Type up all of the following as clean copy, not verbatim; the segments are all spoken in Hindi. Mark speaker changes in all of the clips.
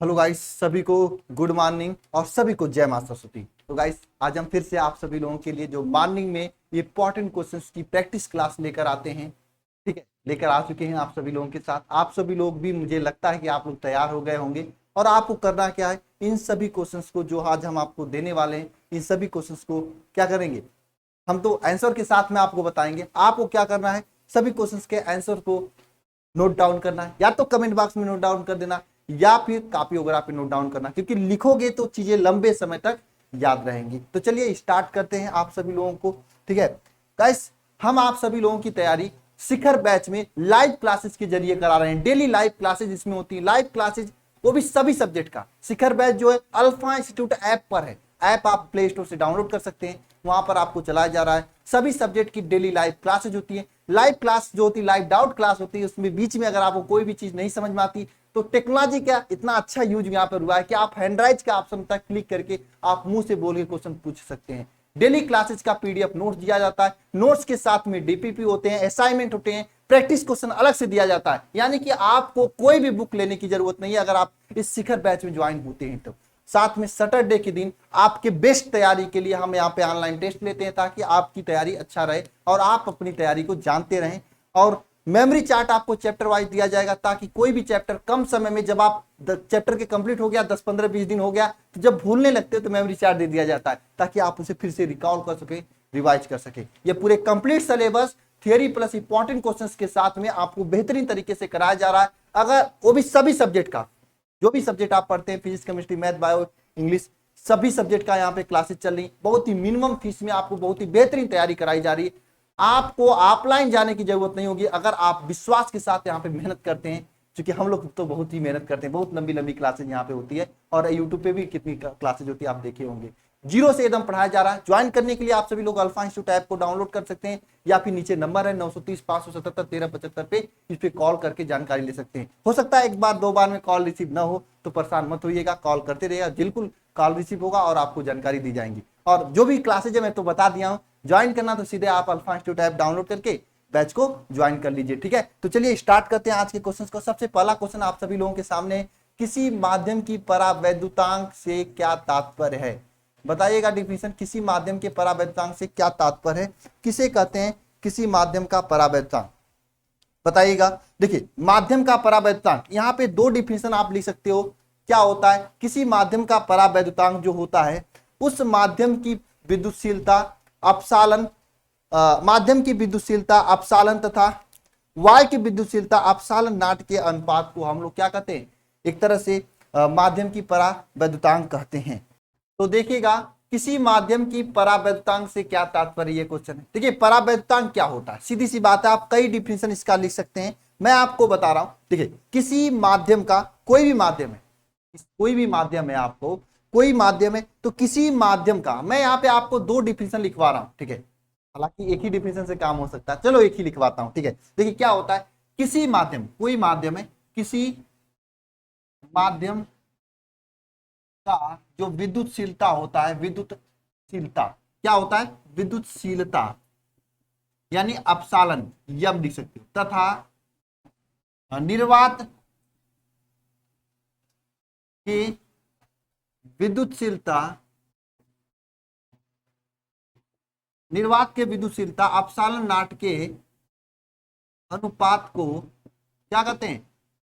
Speaker 1: हेलो गाइस, सभी को गुड मॉर्निंग और सभी को जय माता सरस्वती। तो गाइस, आज हम फिर से आप सभी लोगों के लिए जो मॉर्निंग में इंपॉर्टेंट क्वेश्चंस की प्रैक्टिस क्लास लेकर आते हैं। ठीक है, लेकर आ चुके हैं आप सभी लोगों के साथ। आप सभी लोग भी, मुझे लगता है कि आप लोग तैयार हो गए होंगे। और आपको करना क्या है, इन सभी क्वेश्चंस को जो आज हम आपको देने वाले हैं, इन सभी क्वेश्चंस को क्या करेंगे, हम तो आंसर के साथ में आपको बताएंगे। आपको क्या करना है, सभी क्वेश्चंस के आंसर को नोट डाउन करना है, या तो कमेंट बॉक्स में नोट डाउन कर देना या फिर कॉपी वगैरह पे नोट डाउन करना, क्योंकि लिखोगे तो चीजें लंबे समय तक याद रहेंगी। तो चलिए स्टार्ट करते हैं आप सभी लोगों को। ठीक है गाइस, हम आप सभी लोगों की तैयारी शिखर बैच में लाइव क्लासेस के जरिए करा रहे हैं। डेली लाइव क्लासेस इसमें होती है, लाइव क्लासेस, वो भी सभी सब्जेक्ट का। शिखर बैच जो है अल्फा इंस्टीट्यूट ऐप पर है। ऐप आप प्ले स्टोर से डाउनलोड कर सकते हैं, वहां पर आपको चलाया जा रहा है। सभी सब्जेक्ट की डेली लाइव क्लासेज होती है। लाइव क्लास जो होती है, लाइव डाउट क्लास होती है, उसमें बीच में अगर आपको कोई भी चीज नहीं समझ में आती तो टेक्नोलॉजी का इतना अच्छा यूज यहाँ पर हुआ है कि आप हैंडराइज का ऑप्शन तक क्लिक करके आप मुंह से बोल के क्वेश्चन पूछ सकते हैं। डेली क्लासेज का पीडीएफ नोट्स दिया जाता है, नोट्स के साथ में डीपीपी होते हैं, असाइनमेंट होते हैं, प्रैक्टिस क्वेश्चन अलग से दिया जाता है। यानी कि आपको कोई भी बुक लेने की जरूरत नहीं है अगर आप इस शिखर बैच में ज्वाइन होते हैं तो। साथ में सैटरडे के दिन आपके बेस्ट तैयारी के लिए हम यहाँ पे ऑनलाइन टेस्ट लेते हैं, ताकि आपकी तैयारी अच्छा रहे और आप अपनी तैयारी को जानते रहें। और मेमोरी चार्ट आपको चैप्टर वाइज दिया जाएगा, ताकि कोई भी चैप्टर कम समय में, जब आप चैप्टर के कंप्लीट हो गया, 10-15-20 दिन हो गया, तो जब भूलने लगते हो तो मेमोरी चार्ट दे दिया जाता है, ताकि आप उसे फिर से रिकॉल कर सके, रिवाइज कर सके। ये पूरे complete syllabus theory plus important questions के साथ में आपको बेहतरीन तरीके से कराया जा रहा है। अगर वो भी सभी सब्जेक्ट का, जो भी सब्जेक्ट आप पढ़ते हैं, physics, chemistry, math, bio, English, सभी सब्जेक्ट का यहाँ पे क्लासेस चल रही। बहुत ही मिनिमम फीस में आपको बहुत ही बेहतरीन तैयारी कराई जा रही है। आपको ऑफलाइन जाने की जरूरत नहीं होगी अगर आप विश्वास के साथ यहाँ पे मेहनत करते हैं, क्योंकि हम लोग तो बहुत ही मेहनत करते हैं। बहुत लंबी लंबी क्लासेज यहाँ पे होती है, और यूट्यूब पे भी कितनी क्लासेज होती है आप देखे होंगे। जीरो से एकदम पढ़ाया जा रहा है। ज्वाइन करने के लिए आप सभी लोग अल्फा इंस्टीट्यूट ऐप को डाउनलोड कर सकते हैं, या फिर नीचे नंबर है 930-577-1375 पे, इस पे कॉल करके जानकारी ले सकते हैं। हो सकता है एक बार दो बार में कॉल रिसीव ना हो, तो परेशान मत होइएगा, कॉल करते रहिएगा, बिल्कुल कॉल रिसीव होगा और आपको जानकारी दी जाएंगी। और जो भी क्लासेज है मैं तो बता दिया हूँ, ज्वाइन करना तो सीधे आप अल्फा इंस्टीट्यूट ऐप डाउनलोड करके बैच को ज्वाइन कर लीजिए। ठीक है, तो चलिए स्टार्ट करते हैं आज के क्वेश्चंस को। सबसे पहला क्वेश्चन आप सभी लोगों के सामने है, किसी माध्यम की परावैद्युतांक से क्या तात्पर्य है? बताइएगा डिफिनेशन, किसी माध्यम के परावैद्युतांक से क्या तात्पर्य है, किसे कहते हैं किसी माध्यम का परावैद्युतांक? बताइएगा। देखिए, माध्यम का परावैद्युतांक, यहाँ पे दो डिफिनेशन आप लिख सकते हो। क्या होता है? किसी माध्यम का परावैद्युतांक जो होता है, उस माध्यम की विद्युतशीलता, अपसालन, माध्यम की विद्युतशीलता, अपसालन तथा वायु की विद्युतशीलता, अपसालन नाट के अनुपात को हम लोग क्या कहते हैं? एक तरह से माध्यम की परावैद्युतांक कहते हैं। तो देखिएगा, किसी माध्यम की परावैद्युतांक से क्या तात्पर्य, ये क्वेश्चन है। देखिए, परावैद्युतांक क्या होता है, सीधी सी बात है, आप कई डिफिनेशन इसका लिख सकते हैं, मैं आपको बता रहा हूं। देखिए, किसी माध्यम का, कोई भी माध्यम है, कोई भी माध्यम है, आपको कोई माध्यम है तो किसी माध्यम का, मैं यहाँ पे आपको दो डिफिनेशन लिखवा रहा हूं। ठीक है, हालांकि एक ही डिफिनेशन से काम हो सकता है, चलो एक ही लिखवाता हूं। ठीक है, देखिए क्या होता है, किसी माध्यम, कोई माध्यम है, किसी माध्यम का जो विद्युतशीलता होता है, विद्युतशीलता क्या होता है? विद्युतशीलता यानी अपसालन, यम लिख सकते हो, तथा निर्वात की विद्युतशीलता, निर्वात के विद्युतशीलता अपसालन नाट के अनुपात को क्या कहते हैं?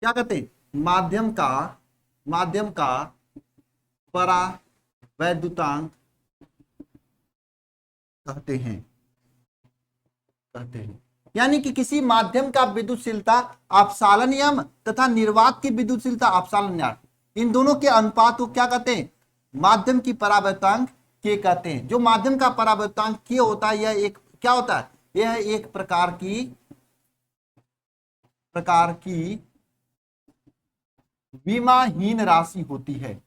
Speaker 1: क्या कहते हैं? माध्यम का परावैद्युतांक कहते हैं। यानी कि किसी माध्यम का विद्युतशीलता अपसालन यम तथा निर्वात की विद्युतशीलता अपसालन नाट, इन दोनों के अनुपात को क्या कहते हैं? माध्यम की परावैद्युतांक के कहते हैं। जो माध्यम का परावैद्युतांक के होता है, यह एक क्या होता है? यह एक प्रकार की विमाहीन राशि होती है।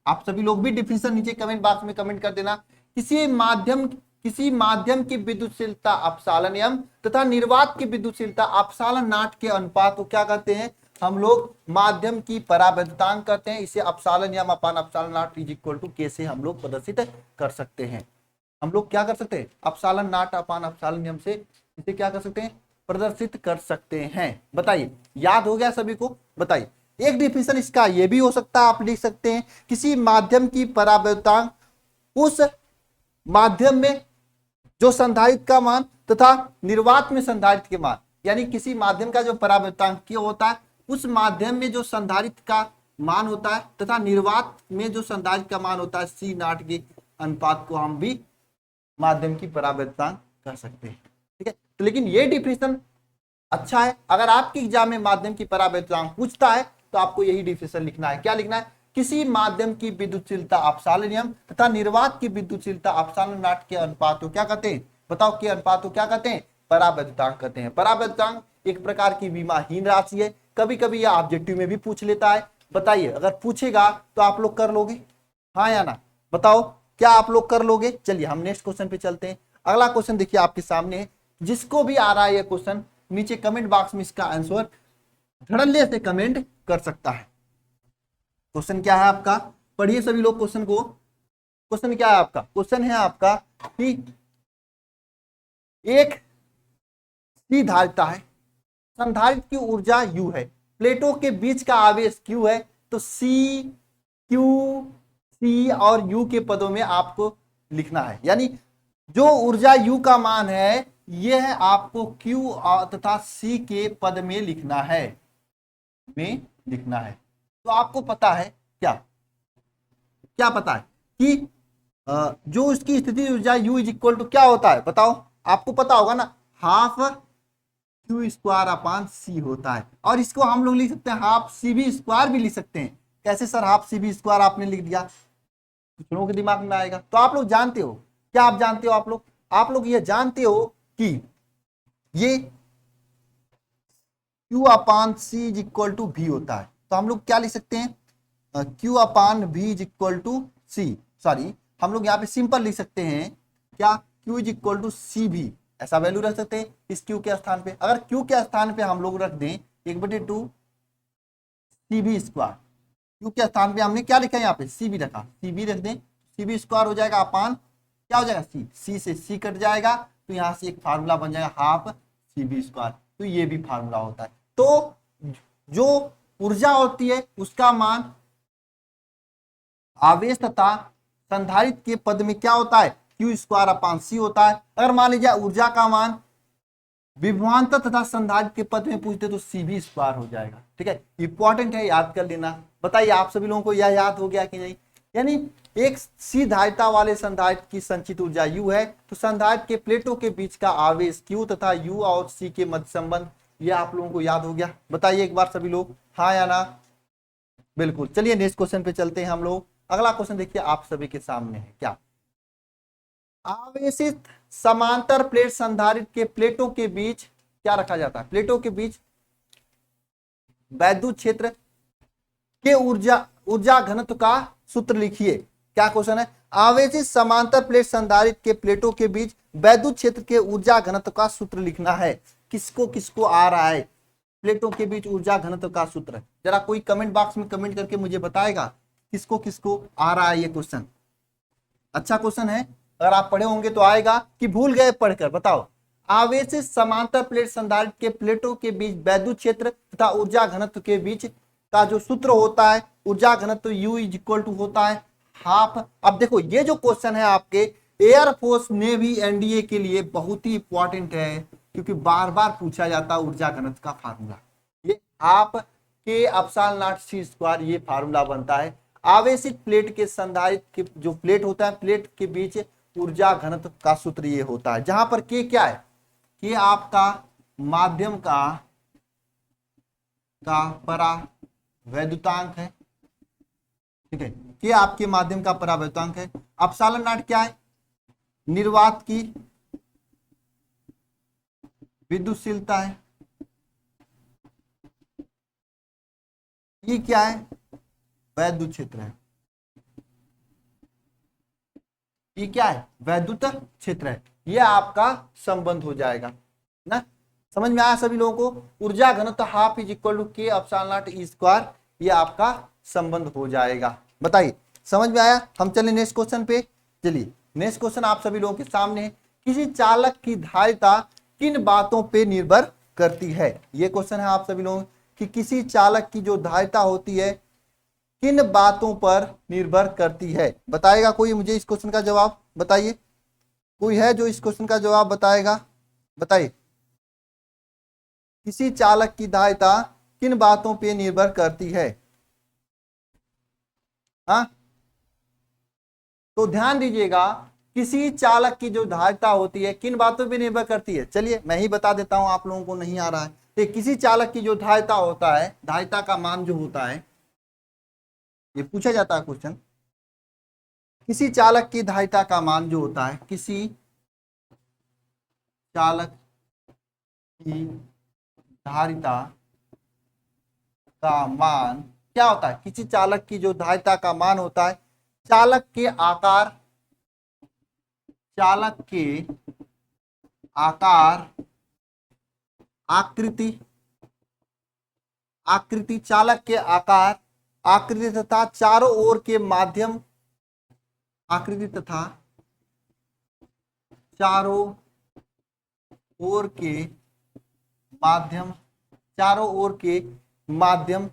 Speaker 1: आप सभी लोग भी डिफिनेशन नीचे कमेंट बॉक्स में कमेंट कर देना। किसी माध्यम की विद्युतशीलता अपसालन यम तथा निर्वात की विद्युतशीलता अपसालन नाट के अनुपात को क्या कहते हैं? हम लोग माध्यम की परावैद्युतांक कहते हैं। इसे अपसालन यम अपान अपसालन नाट इज इक्वल टू के से हम लोग प्रदर्शित कर सकते हैं। हम लोग क्या कर सकते हैं? अपसालन नाट अपान अपसालन यम से इसे क्या कर सकते हैं? प्रदर्शित कर सकते हैं। बताइए, याद हो गया सभी को? बताइए, एक डिफिनेशन इसका ये भी हो सकता है, आप लिख सकते हैं किसी माध्यम की परावैद्युतांक उस माध्यम में जो संधारित्र का मान तथा निर्वात में संधारित्र के मान, यानी किसी माध्यम का जो परावैद्युतांक क्या होता है उस माध्यम में जो संधारित्र का मान होता है तथा निर्वात में जो संधारित्र का मान होता है सी नॉट के अनुपात को हम भी माध्यम की परावैद्युतांक कर सकते हैं। ठीक है, तो लेकिन ये डिफिनेशन अच्छा है। अगर आपके एग्जाम में माध्यम की परावैद्युतांक पूछता है तो आपको यही डिफिनेशन लिखना है। क्या लिखना है? किसी माध्यम की विद्युतशीलता अपसारण नियम तथा निर्वात की विद्युतशीलता अपसारण नॉट के अनुपात को क्या कहते हैं? बताओ, के अनुपात को क्या कहते हैं? परावैद्युतांक कहते हैं। परावैद्युतांक एक प्रकार की विमाहीन राशि है, कभी कभी यह ऑब्जेक्टिव में भी पूछ लेता है। बताइए, अगर पूछेगा तो आप लोग कर लोगे, हाँ या ना? बताओ, क्या आप लोग कर लोगे? चलिए हम नेक्स्ट क्वेश्चन पे चलते हैं। अगला क्वेश्चन देखिए आपके सामने है, जिसको भी आ रहा है ये क्वेश्चन नीचे कमेंट बॉक्स में इसका आंसर धड़ल्ले से कमेंट कर सकता है। क्वेश्चन क्या है आपका? पढ़िए सभी लोग क्वेश्चन को। क्वेश्चन क्या है आपका? क्वेश्चन है आपका कि एक सी धारिता है, संधारित्र की ऊर्जा U है, प्लेटों के बीच का आवेश Q है, तो C, Q, C और U के पदों में आपको लिखना है। यानी जो ऊर्जा U का मान है यह आपको Q तथा C के पद में लिखना है, तो आपको पता है क्या पता है कि जो इसकी स्थिति ऊर्जा U इज इक्वल टू क्या होता है? बताओ, आपको पता होगा ना, half Q square upon C होता है। और इसको हम लोग लिख सकते हैं हाफ CB स्क्वायर भी लिख सकते हैं। कैसे सर हाफ CB स्क्वायर आपने लिख दिया? कुछ लोगों के दिमाग में आएगा। तो आप लोग जानते हो, क्या आप जानते हो? आप लोग ये जानते हो कि ये Q upon C is equal to V होता है। तो हम लोग क्या लिख सकते हैं? Q upon V is equal to C, sorry हम लोग यहाँ पे सिंपल लिख सकते हैं क्या? Q is equal to CV, ऐसा वैल्यू रख सकते हैं इस Q के स्थान पे। अगर Q के स्थान पे हम लोग रख दें 1/2 CV स्क्वायर, Q के स्थान पे हमने क्या लिखा है? यहाँ पे CV रखा, CV रख दें, CV स्क्वायर हो जाएगा अपान क्या हो जाएगा? C से C कट जाएगा, तो यहाँ से एक फार्मूला बन जाएगा हाफ CV स्क्वायर। तो ये भी फार्मूला होता है। तो जो ऊर्जा होती है उसका मान आवेश तथा संधारित्र के पद में क्या होता है? Q स्क्वायर अपान C होता है। अगर मान लीजिए ऊर्जा का मान विभवांतर तथा संधारित्र के पद में पूछते तो CV स्क्वायर हो जाएगा। ठीक है, इंपॉर्टेंट है, याद कर लेना। बताइए आप सभी लोगों को यह याद हो गया कि नहीं? यानी एक सी धारिता वाले संधारित्र की संचित ऊर्जा U है, तो संधारित्र के प्लेटों के बीच का आवेश Q तथा U और C के मध्य संबंध, यह आप लोगों को याद हो गया? बताइए एक बार सभी लोग, हाँ या ना? बिल्कुल। चलिए नेक्स्ट क्वेश्चन पे चलते हैं हम लोग। अगला क्वेश्चन देखिए आप सभी के सामने है, क्या? आवेशित समांतर प्लेट संधारित्र के प्लेटों के बीच क्या रखा जाता है? प्लेटों के बीच वैद्युत क्षेत्र के ऊर्जा घनत्व का सूत्र लिखिए। क्या क्वेश्चन है? आवेशित समांतर प्लेट संधारित्र के प्लेटों के बीच वैद्युत क्षेत्र के ऊर्जा घनत्व का सूत्र लिखना है। किसको किसको आ रहा है प्लेटों के बीच ऊर्जा घनत्व का सूत्र? जरा कोई कमेंट बॉक्स में कमेंट करके मुझे बताएगा किसको किसको आ रहा है ये क्वेश्चन। अच्छा क्वेश्चन है, अगर आप पढ़े होंगे तो आएगा कि भूल गए पढ़कर? बताओ, आवेशित समांतर प्लेट संधारित्र के प्लेटों के बीच वैद्युत क्षेत्र तथा ऊर्जा घनत्व के बीच का जो सूत्र होता है, ऊर्जा घनत्व U इज इक्वल टू होता है हाफ। अब देखो ये जो क्वेश्चन है आपके एयरफोर्स नेवी एनडीए के लिए बहुत ही इंपॉर्टेंट है, क्योंकि बार बार पूछा जाता है ऊर्जा घनत्व का फार्मूला। ये आप के अपसाल नॉट C स्क्वायर ये फार्मूला बनता है। आवेशित प्लेट के संधारित्र के जो प्लेट होता है, प्लेट के बीच ऊर्जा घनत्व का सूत्र ये होता है, जहां पर K क्या है? K आपका माध्यम का परावैद्युतांक है। ठीक है, K आपके माध्यम का परावैद्युतांक है। अपसालन नॉट क्या है? निर्वात की विद्युतशीलता है। ये क्या है? वैद्युत क्षेत्र है। ये क्या है? वैद्युत क्षेत्र है। ये आपका संबंध हो जाएगा ना? समझ में आया सभी लोगों को? ऊर्जा घनत्व half is equal to K epsilon naught E square, ये आपका संबंध हो जाएगा। बताइए समझ में आया? हम चले नेक्स्ट क्वेश्चन पे। चलिए नेक्स्ट क्वेश्चन आप सभी लोगों के सामने है, किसी चालक की धारिता किन बातों पे निर्भर करती है? ये क्वेश्चन है आप सभी लोग, कि किसी चालक की जो धारिता होती है किन बातों पर निर्भर करती है? बताएगा कोई मुझे इस क्वेश्चन का जवाब? बताइए, कोई है जो इस क्वेश्चन का जवाब बताएगा? बताइए, किसी चालक की धारिता किन बातों पे निर्भर करती है? हाँ, तो ध्यान दीजिएगा, किसी चालक की जो धारिता होती है किन बातों पे निर्भर करती है? चलिए मैं ही बता देता हूं, आप लोगों को नहीं आ रहा है। तो किसी चालक की जो धारिता होता है, धारिता का मान जो होता है, ये पूछा जाता है क्वेश्चन, किसी चालक की धारिता का मान जो होता है, किसी चालक की धारिता का मान क्या होता है? किसी चालक की जो धारिता का मान होता है, चालक के आकार, चालक के आकार, आकृति, आकृति, चालक के आकार, आकृति तथा चारों ओर के माध्यम, आकृति तथा चारों ओर के माध्यम, चारों ओर के माध्यम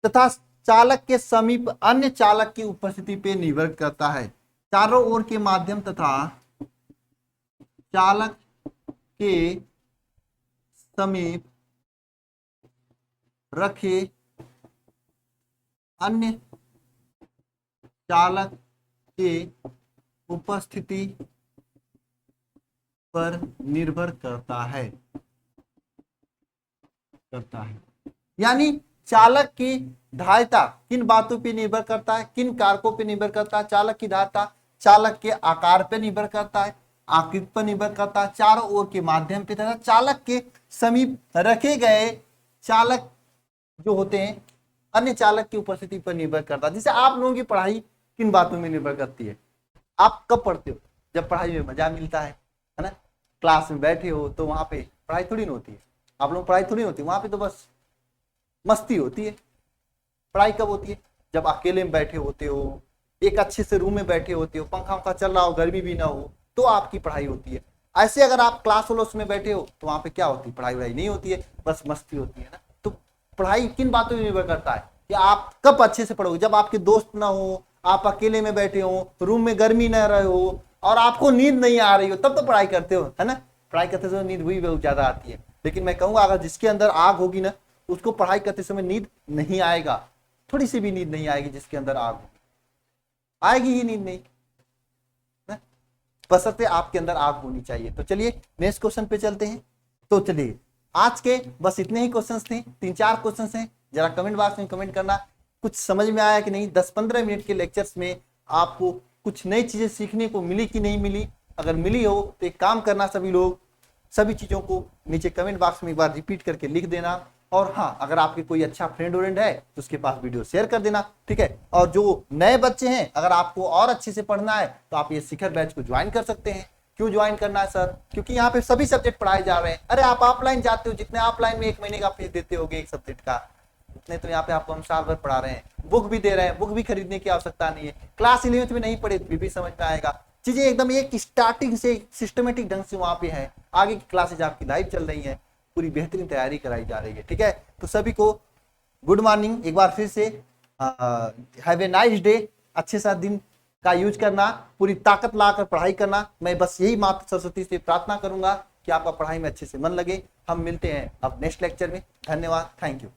Speaker 1: तथा चालक के समीप अन्य चालक की उपस्थिति पे निर्भर करता है। चारों ओर के माध्यम तथा चालक के समीप रखे अन्य चालक के उपस्थिति पर निर्भर करता है, यानी चालक की धारिता किन बातों पे निर्भर करता है, किन कारकों पे निर्भर करता है? चालक की धारिता चालक के आकार पे निर्भर करता है, आकृति पर निर्भर करता है, चारों ओर के माध्यम पे तथा चालक के समीप रखे गए चालक जो होते हैं अन्य चालक की उपस्थिति पर निर्भर करता है। जैसे आप लोगों की पढ़ाई किन बातों में निर्भर करती है? आप कब पढ़ते हो? जब पढ़ाई में मजा मिलता है ना? क्लास में बैठे हो तो वहां पे पढ़ाई थोड़ी ना होती है, आप लोग पढ़ाई थोड़ी होती है, वहां पे तो बस मस्ती होती है। पढ़ाई कब होती है? जब अकेले में बैठे होते हो, एक अच्छे से रूम में बैठे होते हो, पंखा पंखा चल रहा हो, गर्मी भी ना हो, तो आपकी पढ़ाई होती है। ऐसे अगर आप क्लास वलोस में बैठे हो तो वहां पे क्या होती है? पढ़ाई वढ़ाई नहीं होती है, बस मस्ती होती है ना। तो पढ़ाई किन बातों पर निर्भर करता है कि आप कब अच्छे से पढ़ोगे? जब आपके दोस्त ना हो, आप अकेले में बैठे हो, रूम में गर्मी ना रहे हो और आपको नींद नहीं आ रही हो, तब तो पढ़ाई करते हो, है ना। पढ़ाई करते समय नींद भी बहुत ज्यादा आती है, लेकिन मैं कहूंगा अगर जिसके अंदर आग होगी ना, उसको पढ़ाई करते समय नींद नहीं आएगा, थोड़ी सी भी नींद नहीं आएगी। जिसके अंदर आग होगी, आएगी ही नींद नहीं, बशर्ते आपके अंदर आग होनी चाहिए। तो चलिए नेक्स्ट क्वेश्चन पे चलते हैं। तो चलिए आज के बस इतने ही क्वेश्चंस थे, 3-4 क्वेश्चंस हैं। जरा कमेंट बॉक्स में कमेंट करना कुछ समझ में आया कि नहीं। 10-15 मिनट के लेक्चर्स में आपको कुछ नई चीजें सीखने को मिली कि नहीं मिली? अगर मिली हो तो एक काम करना, सभी लोग सभी चीजों को नीचे कमेंट बॉक्स में एक बार रिपीट करके लिख देना। और हाँ, अगर आपके कोई अच्छा फ्रेंड व्रेंड है तो उसके पास वीडियो शेयर कर देना, ठीक है। और जो नए बच्चे हैं, अगर आपको और अच्छे से पढ़ना है तो आप ये शिखर बैच को ज्वाइन कर सकते हैं। क्यों ज्वाइन करना है सर? क्योंकि यहाँ पे सभी सब्जेक्ट पढ़ाए जा रहे हैं। अरे आप ऑफलाइन जाते हो, जितने ऑफलाइन में 1 महीने का फीस देते होगे एक सब्जेक्ट का, उतने तो यहाँ पे आपको हम साल भर पढ़ा रहे हैं। बुक भी दे रहे हैं, बुक भी खरीदने की आवश्यकता नहीं है। क्लास 11th में नहीं पढ़े भी समझ में आएगा। चीजें एकदम एक स्टार्टिंग से सिस्टमेटिक ढंग से वहां पे है। आगे की क्लासेज आपकी लाइव चल रही है, पूरी बेहतरीन तैयारी कराई जा रही है, ठीक है। तो सभी को गुड मॉर्निंग एक बार फिर से। Have a nice day. अच्छे सा दिन का यूज करना, पूरी ताकत लाकर पढ़ाई करना। मैं बस यही माता सरस्वती से प्रार्थना करूंगा कि आपका पढ़ाई में अच्छे से मन लगे। हम मिलते हैं अब नेक्स्ट लेक्चर में। धन्यवाद, थैंक यू।